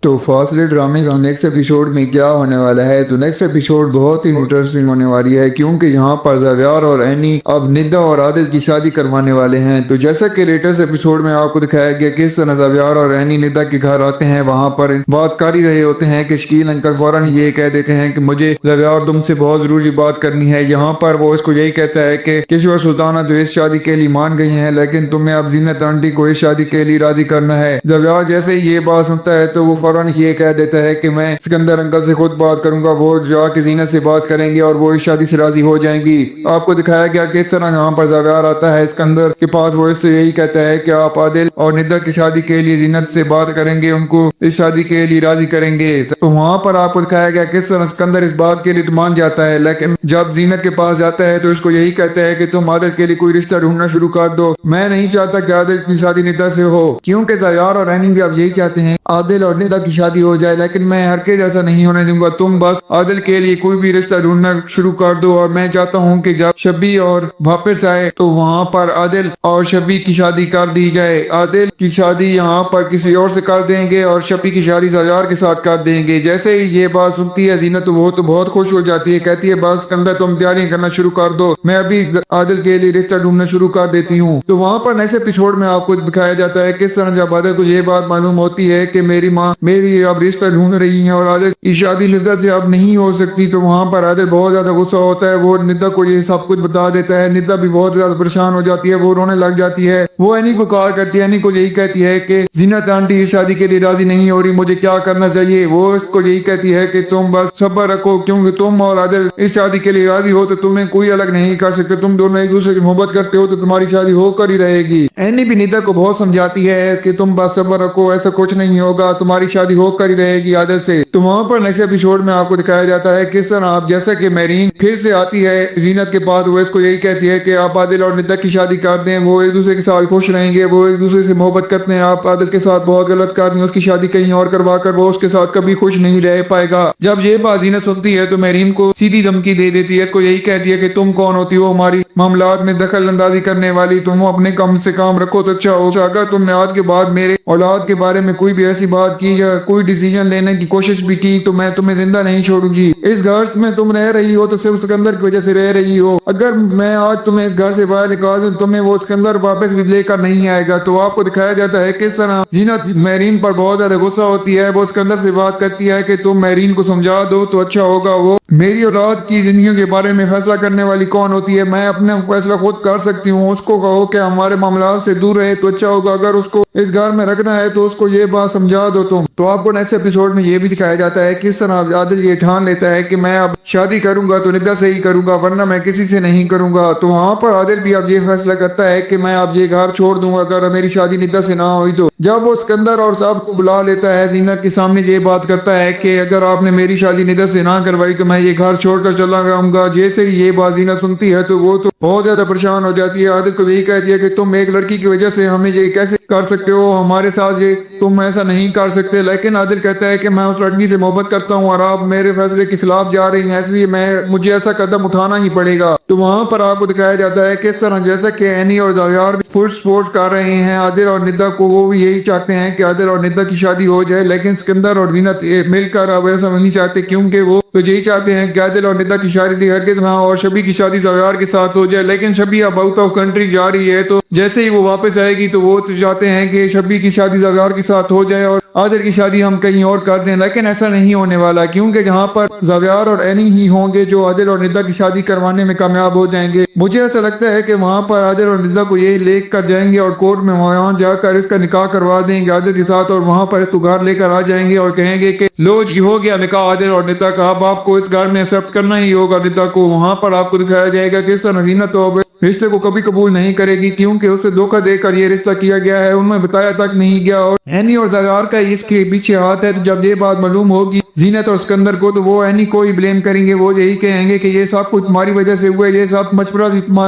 تو فاصلے ڈرامے کا نیکسٹ ایپیسوڈ میں کیا ہونے والا ہے؟ تو نیکسٹ ایپیسوڈ بہت ہی انٹرسٹنگ ہونے والی ہے، کیونکہ یہاں پر زاویار اور اینی اب ندا اور عادل کی شادی کروانے والے ہیں۔ تو جیسا کہ لیٹسٹ ایپیسوڈ میں آپ کو دکھایا گیا کس طرح زاویار اور اینی ندا کے گھر آتے ہیں، وہاں پر بات کر ہی رہے ہوتے ہیں کہ شکیل انکل فوراً یہ کہہ دیتے ہیں کہ مجھے زاویار تم سے بہت ضروری بات کرنی ہے۔ یہاں پر وہ اس کو یہی کہتا ہے کہ کشور سلطانہ تو اس شادی کے لیے مان گئی ہیں، لیکن تمہیں اب زینت آنٹی کو اس شادی کے لیے راضی کرنا ہے۔ زاویار جیسے ہی یہ بات سنتا ہے تو وہ فوراً یہ کہہ دیتا ہے کہ میں سکندر انکل سے خود بات کروں گا، وہ جا کے زینت سے بات کریں گے اور وہ اس شادی سے راضی ہو جائیں گی۔ آپ کو دکھایا گیا کس طرح یہاں پر زاویار آتا ہے سکندر کے پاس، وہ اس سے یہی کہتا ہے کہ آپ عادل اور ندا کی شادی کے لیے زینت سے بات کریں گے، ان کو اس شادی کے لیے راضی کریں گے۔ تو وہاں پر آپ کو دکھایا گیا کس طرح سکندر اس بات کے لیے تو مان جاتا ہے، لیکن جب زینت کے پاس جاتا ہے تو اس کو یہی کہتا ہے کہ تم عادل کے لیے کوئی رشتہ ڈھونڈنا شروع کر دو، میں نہیں چاہتا کہ عادل کی شادی ندا سے ہو، کیونکہ زاویار اور اینی بھی اب یہی چاہتے ہیں عادل اور ندا کی شادی ہو جائے، لیکن میں ہر کے جیسا نہیں ہونے دوں گا، تم بس عادل کے لیے کوئی بھی رشتہ ڈھونڈنا شروع کر دو، اور میں چاہتا ہوں کہ جب شبی اور واپس آئے تو وہاں پر عادل اور شبی کی شادی کر دی جائے۔ عادل کی شادی یہاں پر کسی اور سے کر دیں گے اور شبی کی شادی زاویار کے ساتھ کر دیں گے۔ جیسے ہی یہ بات سنتی ہے زینت تو وہ تو بہت خوش ہو جاتی ہے، کہتی ہے بس سکندر تم تیاریاں کرنا شروع کر دو، میں ابھی عادل کے لیے رشتہ ڈھونڈنا شروع کر دیتی ہوں۔ تو وہاں پر نیکسٹ ایپیسوڈ میں آپ کو دکھایا جاتا ہے کس طرح جب عادل کو یہ بات معلوم ہوتی ہے کہ میری ماں میری اب رشتہ ڈھونڈ رہی ہیں اور عادل کی شادی ندا سے اب نہیں ہو سکتی، تو وہاں پر عادل بہت زیادہ غصہ ہوتا ہے، وہ ندا کو یہ سب کچھ بتا دیتا ہے۔ ندا بھی بہت زیادہ پریشان ہو جاتی ہے، وہ رونے لگ جاتی ہے، وہ اینی کو کال کرتی ہے، اینی کو یہی کہتی ہے کہ زینت آنٹی اس شادی کے لیے راضی نہیں ہو رہی، مجھے کیا کرنا چاہیے۔ وہ اس کو یہی کہتی ہے کہ تم بس صبر رکھو، کیونکہ تم اور عادل اس شادی کے لیے راضی ہو تو تمہیں کوئی الگ نہیں کر سکتے، تم دونوں ایک دوسرے کی محبت کرتے ہو تو تمہاری شادی ہو کر ہی رہے گی۔ اینی بھی ندا کو بہت سمجھاتی ہے کہ تم بس صبر رکھو، ایسا کچھ نہیں ہوگا، تمہاری شادی ہو کر ہی رہے گی عادل سے۔ تو وہاں پر نیکسٹ ایپیسوڈ میں آپ کو دکھایا جاتا ہے کس طرح آپ جیسا کہ میرین پھر سے آتی ہے زینت کے پاس، وہ اس کو یہی کہتی ہے کہ آپ عادل اور ندا کی شادی کر دیں، وہ ایک دوسرے کے ساتھ خوش رہیں گے، وہ ایک دوسرے سے محبت کرتے ہیں، آپ عادل کے ساتھ بہت غلط کر رہی ہیں، اس کی شادی کہیں اور کروا کر وہ اس کے ساتھ کبھی خوش نہیں رہ پائے گا۔ جب یہ بات زینت سنتی ہے تو میرین کو سیدھی دھمکی دے دیتی ہے، اس کو یہی کہتی ہے کہ تم کون ہوتی ہو ہماری معاملات میں دخل اندازی کرنے والی، تم اپنے کم سے کام رکھو تو اچھا ہو، اگر تم نے آج کے بعد میرے اولاد کے بارے میں کوئی بھی ایسی بات کی یا کوئی ڈیسیژن لینے کی کوشش بھی کی تو میں تمہیں زندہ نہیں چھوڑوں گی۔ اس گھر میں تم رہ رہی ہو تو صرف سکندر کی وجہ سے رہ رہی ہو، اگر میں آج تمہیں اس گھر سے باہر نکال دوں تمہیں وہ سکندر واپس بھی لے کر نہیں آئے گا۔ تو آپ کو دکھایا جاتا ہے کس طرح زینت میرین پر بہت زیادہ غصہ ہوتی ہے، وہ سکندر سے بات کرتی ہے کہ تم میرین کو سمجھا دو تو اچھا ہوگا، وہ میری اولاد کی زندگیوں کے بارے میں فیصلہ کرنے والی کون ہوتی ہے، میں اپنا فیصلہ خود کر سکتی ہوں، اس کو کہو کہ ہمارے معاملات سے دور رہے تو اچھا ہوگا، اگر اس کو اس گھر میں رکھنا ہے تو اس کو یہ بات سمجھا دو تم۔ تو آپ کو نیکسٹ ایپیسوڈ میں یہ بھی دکھایا جاتا ہے کس طرح عادل یہ ٹھان لیتا ہے کہ میں اب شادی کروں گا تو ندا سے ہی کروں گا، ورنہ میں کسی سے نہیں کروں گا۔ تو وہاں پر عادل بھی اب یہ فیصلہ کرتا ہے کہ میں اب یہ گھر چھوڑ دوں گا اگر میری شادی ندا سے نہ ہوئی تو۔ جب وہ سکندر اور صاحب کو بلا لیتا ہے زینت کے سامنے یہ بات کرتا ہے کہ اگر آپ نے میری شادی ندا سے نہ کروائی تو میں یہ گھر چھوڑ کر چلا جاؤں گا۔ جیسے ہی یہ بات زینت سنتی ہے تو وہ تو بہت زیادہ پریشان ہو جاتی ہے، عادل کو یہی کہتی ہے کہ تم ایک لڑکی کی وجہ سے ہمیں یہ کیسے کر سکتے ہو، ہمارے ساتھ یہ تم ایسا نہیں کر سکتے، لیکن عادل کہتا ہے کہ میں اس لڑکی سے محبت کرتا ہوں اور آپ میرے فیصلے کے خلاف جا رہی ہیں، اس لیے مجھے ایسا قدم اٹھانا ہی پڑے گا۔ تو وہاں پر آپ کو دکھایا جاتا ہے کس طرح جیسا کہ اینی اور زاویار بھی فل سپورٹ کر رہے ہیں عادل اور ندا کو، وہ بھی یہی چاہتے ہیں کہ عادل اور ندا کی شادی ہو جائے، لیکن سکندر اور زینت مل کر اب ایسا نہیں چاہتے، کیونکہ وہ تو یہی چاہتے ہیں کہ عادل اور ندا کی شادی ہرگز نہ ہو اور شبی کی شادی زاویار کے ساتھ ہو جائے، لیکن شبی اب آؤٹ آف کنٹری جا رہی ہے، تو جیسے ہی وہ واپس آئے گی تو وہ تو چاہتے ہیں کہ شبی کی شادی زاویار کے ساتھ ہو جائے اور عادل کی شادی ہم کہیں اور کر دیں، لیکن ایسا نہیں ہونے والا، کیونکہ جہاں پر زاویار اور اینی ہی ہوں گے جو عادل اور ندا کی شادی کروانے میں کامیاب ہو جائیں گے۔ مجھے ایسا لگتا ہے کہ وہاں پر عادل اور ندا کو یہ لے کر جائیں گے اور کورٹ میں وہاں جا کر اس کا نکاح کروا دیں گے عادل کے ساتھ، اور وہاں پر اس کو گھر لے کر آ جائیں گے اور کہیں گے کہ لو جی ہو گیا نکاح عادل اور ندا کا، اب آپ کو اس گھر میں ایکسپٹ کرنا ہی ہوگا ندا کو۔ وہاں پر آپ کو دکھایا جائے گا کہ اس طرح زینت تو رشتے کو کبھی قبول نہیں کرے گی، کیونکہ اسے دھوکہ دے کر یہ رشتہ کیا گیا ہے، ان میں بتایا تک نہیں گیا، اور اینی اور زاویار کا اس کے پیچھے ہاتھ ہے۔ تو جب یہ بات معلوم ہوگی زینت اور سکندر کو تو وہ اینی کو ہی بلیم کریں گے، وہ یہی کہیں گے کہ یہ سب کچھ تمہاری وجہ سے ہوا ہے، یہ سب مشورہ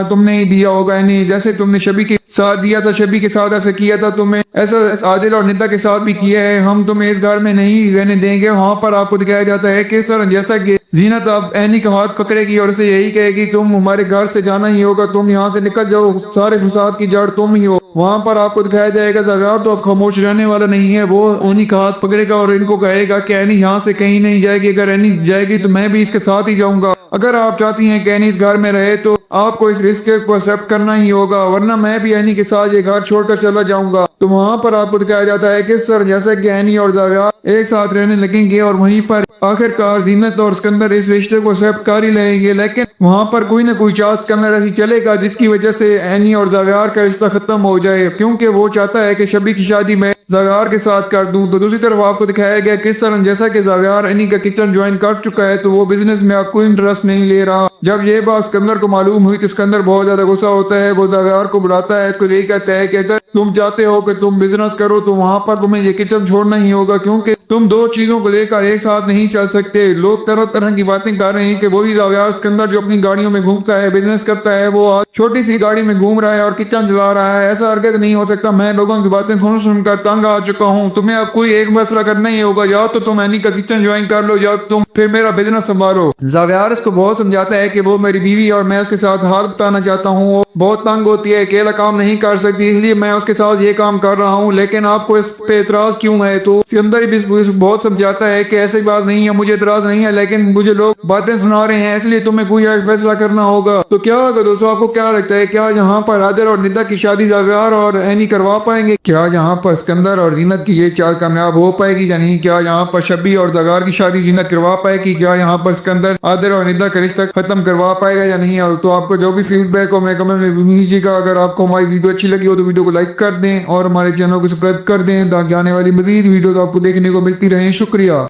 تم نے ہی دیا ہوگا، اینی جیسے تم نے شبی کے ساتھ دیا تھا، شبی کے ساتھ ایسا کیا تھا، تمہیں ایسا عادل اور ندا کے ساتھ بھی کیا ہے، ہم تمہیں اس گھر میں نہیں رہنے دیں گے۔ وہاں پر آپ کو دکھایا جاتا ہے کہ اس طرح جیسا کہ زینت اب اینی کا ہاتھ پکڑے گی اور اسے یہی کہے گی تم ہمارے گھر سے جانا ہی ہوگا، تم یہاں سے نکل جاؤ، سارے فساد کی جڑ تم ہی ہو۔ وہاں پر آپ کو دکھایا جائے گا زاویار تو اب خاموش رہنے والا نہیں ہے، وہ اینی کا ہاتھ پکڑے گا اور ان کو کہے گا کہ اینی یہاں سے کہیں نہیں جائے گی، اگر اینی جائے گی تو میں بھی اس کے ساتھ ہی جاؤں گا۔ اگر آپ چاہتی ہیں کہ اینی اس گھر میں رہے تو آپ کو اس رسک کو ایکسپٹ کرنا ہی ہوگا، ورنہ میں بھی اینی کے ساتھ یہ گھر چھوڑ کر چلا جاؤں گا۔ تو وہاں پر آپ کو دکھایا جاتا ہے کس طرح جیسے کہ اینی اور زاویار ایک ساتھ رہنے لگیں گے اور وہیں پر آخر کار زینت اور اسکندر اس رشتے کو ایکسپٹ کر ہی لیں گے، لیکن وہاں پر کوئی نہ کوئی چال اسکندر ایسی چلے گا جس کی وجہ سے اینی اور زاویار کا رشتہ ختم ہو جائے، کیونکہ وہ چاہتا ہے کہ شبی کی شادی میں زاویار کے ساتھ کر دوں۔ تو دوسری طرف آپ کو دکھایا گیا کس طرح جیسا کہ زاویار اینی کا کچن جوائن کر چکا ہے تو وہ بزنس میں اب کوئی انٹرسٹ نہیں لے رہا۔ جب یہ بات اسکندر کو معلوم ہوئی تو اسکندر بہت زیادہ غصہ ہوتا ہے، وہ زاویار کو بلاتا ہے، اس کو یہی کہتا ہے کہ اگر تم چاہتے ہو کہ تم بزنس کرو تو وہاں پر تمہیں یہ کچن چھوڑنا ہی ہوگا، کیونکہ تم دو چیزوں کو لے کر ایک ساتھ نہیں چل سکتے۔ لوگ طرح طرح کی باتیں کر رہے ہیں کہ وہی زاویار اسکندر جو اپنی گاڑیوں میں گھومتا ہے، بزنس کرتا ہے، وہ آج چھوٹی سی گاڑی میں گھوم رہا ہے اور کچن چلا رہا ہے، ایسا ہرگز نہیں ہو سکتا۔ میں لوگوں کی باتیں سن کر تنگ آ چکا ہوں، تمہیں اب کوئی ایک فیصلہ کرنا ہی ہوگا، یا تو تم اینی کا کچن جوائن کر لو یا تم پھر میرا بزنس سنبھالو۔ زاویار اس کو بہت سمجھاتا ہے کہ وہ میری بیوی اور میں اس کے ساتھ ہار بتانا چاہتا ہوں، وہ بہت تنگ ہوتی ہے، اکیلا کام نہیں کر سکتی، اس لیے میں اس کے ساتھ یہ کام کر رہا ہوں، لیکن آپ کو اس پہ اعتراض کیوں ہے؟ تو سکندر بھی بہت سمجھاتا ہے کہ ایسی بات نہیں ہے، مجھے اعتراض نہیں ہے، لیکن مجھے لوگ باتیں سنا رہے ہیں، اس لیے تمہیں کوئی ایک فیصلہ کرنا ہوگا۔ تو کیا ہوگا دوستو، آپ کو کیا لگتا ہے، کیا یہاں پر عادل اور ندا کی شادی زاویار اور اینی کروا پائیں گے؟ کیا یہاں پر اسکندر اور زینت کی یہ چال کامیاب ہو پائے گی یا نہیں؟ کیا یہاں پر شبی اور زاویار کی شادی زینت کروا پائے گی؟ کیا یہاں پر اسکندر عادل اور ندا کا رشتہ ختم کروا پائے گا یا نہیں؟ اور تو آپ کو جو بھی فیڈ بیک ہو میں کمنٹ میں بھیجیے گا۔ اگر آپ کو ہماری ویڈیو اچھی لگی ہو تو ویڈیو کو لائک کر دیں اور ہمارے چینل کو سبسکرائب کر دیں تاکہ آنے والی مزید ویڈیو آپ کو دیکھنے کو ملتی رہیں۔ شکریہ۔